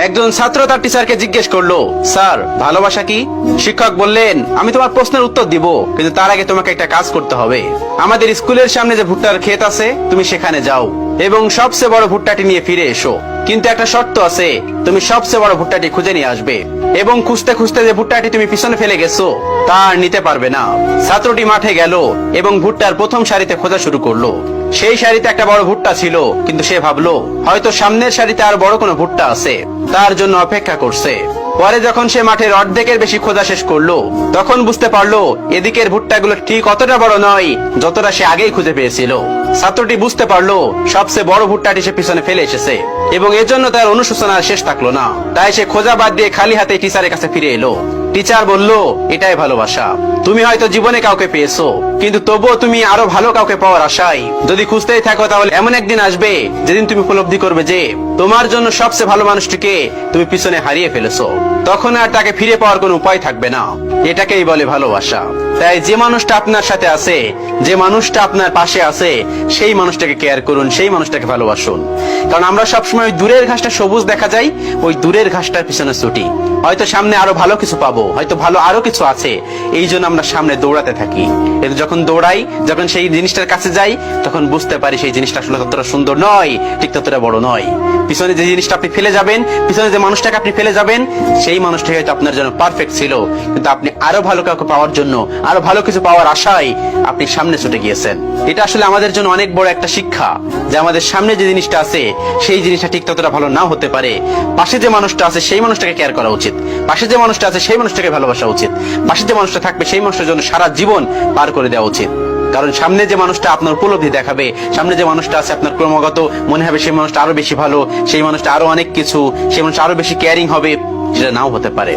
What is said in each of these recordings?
একজন ছাত্র তার টিচারকে জিজ্ঞেস করলো, স্যার ভালোবাসা কি? শিক্ষক বললেন, আমি তোমার প্রশ্নের উত্তর দিব, কিন্তু তার আগে তোমাকে একটা কাজ করতে হবে। আমাদের স্কুলের সামনে যে ভুট্টার ক্ষেত আছে, তুমি সেখানে যাও এবং সবচেয়ে বড় ভুট্টাটি নিয়ে ফিরে এসো। কিন্তু একটা শর্ত আছে, তুমি সবচেয়ে বড় ভুট্টাটি খুঁজে নিয়ে আসবে এবং খুঁজতে খুঁজতে যে ভুট্টাটি তুমি পিছনে ফেলে গেছো তা আর নিতে পারবে না। ছাত্রটি মাঠে গেল এবং ভুট্টার প্রথম সারিতে খোঁজা শুরু করলো। সেই সারিতে একটা বড় ভুট্টা ছিল, কিন্তু সে ভাবলো হয়তো সামনের সারিতে আর বড় কোনো ভুট্টা আছে, তার জন্য অপেক্ষা করছে। পরে যখন সে মাঠের অর্ধেকের বেশি খোঁজা শেষ করলো, তখন বুঝতে পারলো এদিকের ভুট্টাগুলো ঠিক অতটা বড় নয় যতটা সে আগেই খুঁজে পেয়েছিল। ছাত্রটি বুঝতে পারলো সবচেয়ে বড় ভুট্টাটি সে পিছনে ফেলে এসেছে এবং এজন্য তার অনুশোচনা শেষ থাকলো না। তাই সে খোঁজা বাদ দিয়ে খালি হাতে টিচারের কাছে ফিরে এলো। টিচার বলল, এটাই ভালোবাসা। তুমি হয়তো জীবনে কাউকে পেয়েছো, কিন্তু তবুও তুমি আরো ভালো কাউকে পাওয়ার আশায় যদি খুঁজতেই থাকো, তাহলে এমন একদিন আসবে যেদিন তুমি উপলব্ধি করবে যে তোমার জন্য সবচেয়ে ভালো মানুষটিকে তুমি পিছনে হারিয়ে ফেলেছো। তখন আর তাকে ফিরে পাওয়ার কোনো উপায় থাকবে না। এটাকেই বলে ভালোবাসা। তাই যে মানুষটা আপনার সাথে আছে, যে মানুষটা আপনার পাশে আছে, সেই মানুষটাকে কেয়ার করুন, সেই মানুষটাকে ভালোবাসুন। কারণ আমরা সবসময় দূরের ঘাসটা সবুজ দেখা যায়, ওই দূরের ঘাসটার পিছনে ছুটি। হয়তো সামনে আরো ভালো কিছু পাবো, হয়তো ভালো আরো কিছু আছে, এই জন্য আমরা সামনে দৌড়াতে থাকি। কিন্তু যখন দৌড়াই, যখন সেই জিনিসটার কাছে যাই, তখন বুঝতে পারি সেই জিনিসটা আসলে ততটা সুন্দর নয়, ঠিক ততটা বড় নয়। পিছনে যে জিনিসটা আপনি ফেলে যাবেন, পিছনে যে মানুষটাকে আপনি ফেলে যাবেন, সেই মানুষটা হয়তো আপনার জন্য পারফেক্ট ছিল, কিন্তু আপনি আরো ভালো কাউকে পাওয়ার জন্য, আরো ভালো কিছু পাওয়ার আশায় আপনি সামনে ছুটে গিয়েছেন। এটা আসলে আমাদের জন্য অনেক বড় একটা শিক্ষা, যে আমাদের সামনে যে জিনিসটা আছে, সেই জিনিসটা ঠিক ততটা ভালো নাও হতে পারে। পাশে যে মানুষটা আছে, সেই মানুষটাকে কেয়ার করা উচিত। পাশে যে মানুষটা আছে, সেই মানুষটাকে ভালোবাসা উচিত। পাশে যে মানুষটা থাকবে, সেই মানুষটার জন্য সারা জীবন পার করে দেওয়া উচিত। কারণ সামনে যে মানুষটা আপনার উপলব্ধি দেখাবে, সামনে যে মানুষটা আছে, আপনার ক্রমাগত মনে হবে সেই মানুষটা আরো বেশি ভালো, সেই মানুষটা আরো অনেক কিছু, সেই মানুষটা আরো বেশি কেয়ারিং হবে, সেটা নাও হতে পারে।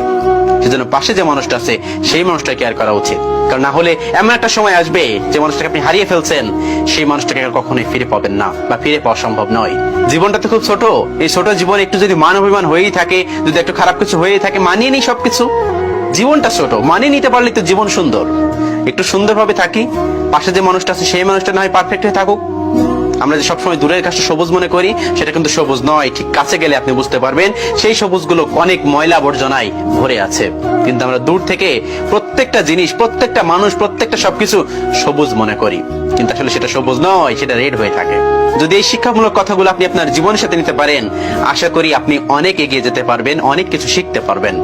সেজন্য পাশে যে মানুষটা আছে, সেই মানুষটা কেয়ার করা উচিত। কারণ না হলে এমন একটা সময় আসবে, যে মানুষটাকে আপনি হারিয়ে ফেলছেন, সেই মানুষটাকে কখনোই ফিরে পাবেন না, বা ফিরে পাওয়া সম্ভব নয়। জীবনটা তো খুব ছোট। এই ছোট জীবনে একটু যদি মান অভিমান হয়েই থাকে, যদি একটু খারাপ কিছু হয়েই থাকে, মানিয়ে নিই সবকিছু। জীবনটা ছোট, মানিয়ে নিতে পারলে তো জীবন সুন্দর। একটু সুন্দরভাবে থাকি। পাশে যে মানুষটা আছে, সেই মানুষটা না হয় পারফেক্ট হয়ে থাকুক। আমরা যে সবসময় দূরের কাছে সবুজ মনে করি, সেটা কিন্তু সবুজ নয়। ঠিক কাছে গেলে আপনি বুঝতে পারবেন সেই সবুজগুলো অনেক ময়লা আবর্জনায় ভরে আছে। কিন্তু আমরা দূর থেকে প্রত্যেকটা জিনিস, প্রত্যেকটা মানুষ, প্রত্যেকটা সবকিছু সবুজ মনে করি, কিন্তু আসলে সেটা সবুজ নয়, সেটা রেড হয়ে থাকে। যদি এই শিক্ষামূলক কথাগুলো আপনি আপনার জীবনের সাথে নিতে পারেন, আশা করি আপনি অনেক এগিয়ে যেতে পারবেন, অনেক কিছু শিখতে পারবেন।